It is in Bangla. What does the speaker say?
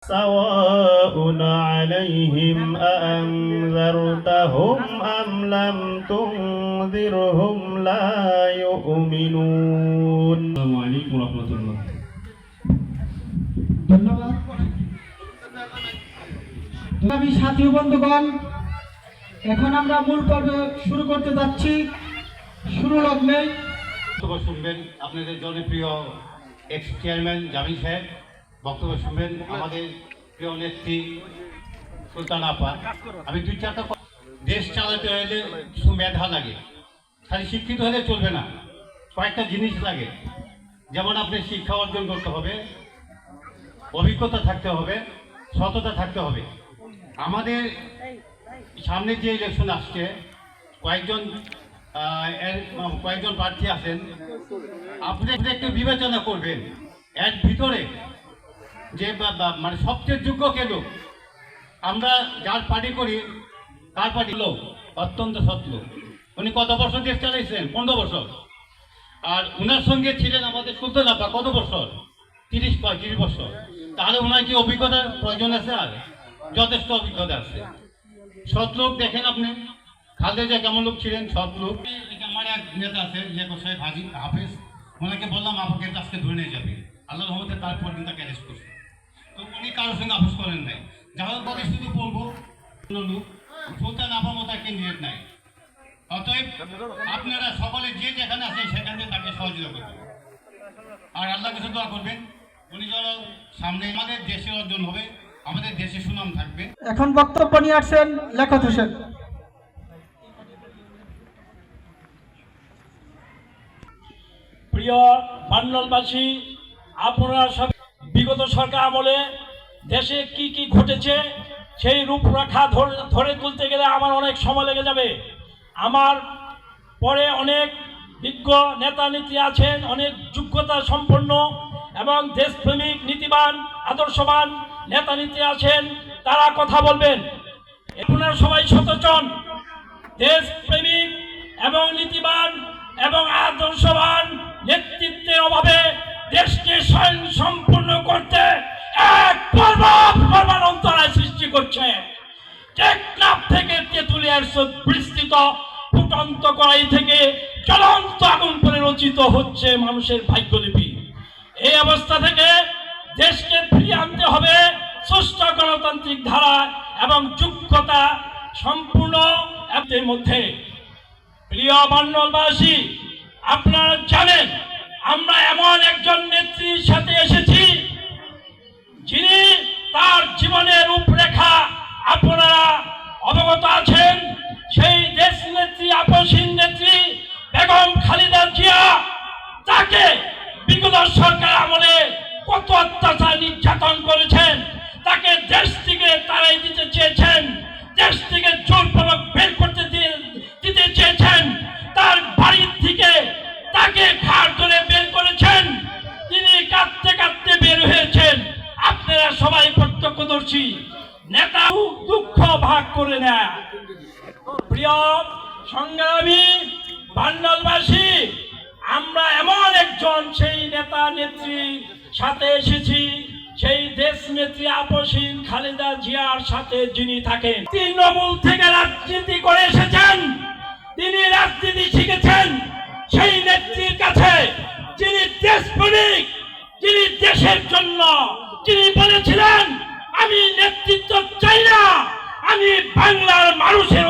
سواء عليهم أأنذرتهم أم لم تنذرهم لا يؤمنون السلام عليكم ورحمة الله ধন্যবাদ সাথী বন্ধুগণ, এখন আমরা মূল পর্ব শুরু করতে যাচ্ছি। শুরু লগ্নে বক্তব্য শুনবেন আপনাদের জনপ্রিয় এক্স চেয়ারম্যান জামিল সাহেব, বক্তব্য শুনবেন আমাদের প্রিয় নেত্রী সুলতানা আপা। আমি দুই চারটা দেশ চালাতে হলে কিছু মেধা লাগে, খালি শিক্ষিত হলে চলবে না, কয়েকটা জিনিস লাগে। যেমন আপনি শিক্ষা অর্জন করতে হবে, অভিজ্ঞতা থাকতে হবে, সততা থাকতে হবে। আমাদের সামনে যে ইলেকশন আসছে, কয়েকজন প্রার্থী আছেন, আপনি একটু বিবেচনা করবেন এর ভিতরে যে মানে সবচেয়ে যোগ্য কে লোক। আমরা যার পার্টি করি তার পার্টি লোক অত্যন্ত সৎ লোক। উনি কত বছর দেশ চালাইছেন? 15 বছর। আর ওনার সঙ্গে ছিলেন আমাদের সুলতান আপা কত বছর? 30-35 বছর। তাহলে ওনার কি অভিজ্ঞতার প্রয়োজন আছে? আর যথেষ্ট অভিজ্ঞতা আছে। সৎ লোক দেখেন আপনি খালেদা কেমন লোক ছিলেন, সৎ লোক। আমার এক নেতা আছে লেখক সাহেব হাফেজ, ওনাকে বললাম আপনাকে আজকে ধরে নিয়ে যাবে, আল্লাহ রহমতে তারপর দিন তাকে অ্যারেস্ট করছে। তো উনি কারোর সঙ্গে আপোষ করেন নাই। যাওয়ার পরে শুধু বলবো লোক সুলতান আপার মতো একটা নিয়ত নাই। অতএব আপনারা সকলে যে যেখানে আছেন সেখানে তাকে সহযোগিতা করবেন, আর আল্লাহ কাছে দোয়া করবেন উনি যেন সামনে আমাদের দেশে অর্জন হবে, আমাদের দেশে সুনাম থাকবে। এখন বক্তব্য নিয়ে আসছেন লেখক হোসেন। প্রিয় বান্নলবাসী, আপনারা সব বিগত সরকার আমলে দেশে কি কি ঘটেছে সেই রূপরেখা ধরে তুলতে গেলে আমার অনেক সময় লেগে যাবে। আমার পরে অনেক বিজ্ঞ নেতা নেত্রী আছেন, অনেক যোগ্যতা সম্পন্ন এবং দেশপ্রেমিক নীতিবান আদর্শবান নেতা নেত্রী আছেন, তারা কথা বলবেন। আপনারা সবাই সচেতন, দেশপ্রেমিক এবং নীতিবান এবং আদর্শবান নেতৃত্বের অভাবে দেশকে স্বয়ং সম্পূর্ণ করতে এক পর্বত অন্তরায় সৃষ্টি করছে। টেকনাফ থেকে তেঁতুলিয়ার বিস্তৃত ফুটন্ত কড়াই থেকে জ্বলন্ত আগুন করে রচিত হচ্ছে মানুষের ভাগ্যলিপি। এই অবস্থা থেকে দেশকে ফিরিয়ে আনতে হবে সুষ্ঠু গণতান্ত্রিক ধারা এবং যোগ্যতা সম্পূর্ণ এর মধ্যে। প্রিয় বান্নলবাসী, আপনারা জানেন আমরা এমন একজন নেত্রীর সাথে এসেছি যিনি তার জীবনের রূপরেখা আপনারা অবগত আছেন। সেই দেশ নেত্রী, আপসহীন নেত্রী বেগম খালেদা জিয়া, তাকে বিগত সরকার আমলে কত অত্যাচার নির্যাতন করেছেন, তাকে দেশ থেকে তাড়াই দিতে চেয়েছেন, দেশ থেকে জোরপূর্বক বের করতে দিতে চেয়েছেন, তার বাড়ির থেকে তাকে ঘাড় ধরে বের করেছেন, তিনি কাঁদতে কাঁদতে বের হয়েছেন। আপনারা সবাই প্রত্যক্ষদর্শী। নেতা দুঃখ ভাগ করে নেয়। প্রিয় সংগ্রামী বান্নলবাসী, আমরা এমন একজন সেই নেতা নেত্রীর সাথে এসেছি, সেই দেশ নেত্রী আপসহীন খালেদা জিয়ার সাথে যিনি থাকেন। তৃণমূল থেকে রাজনীতি করে এসেছেন, তিনি রাজনীতি শিখেছেন সেই নেত্রীর কাছে, যিনি দেশপ্রেমিক, যিনি দেশের জন্য, যিনি বলেছিলেন আমি নেতৃত্ব চাই না, আমি বাংলার মানুষের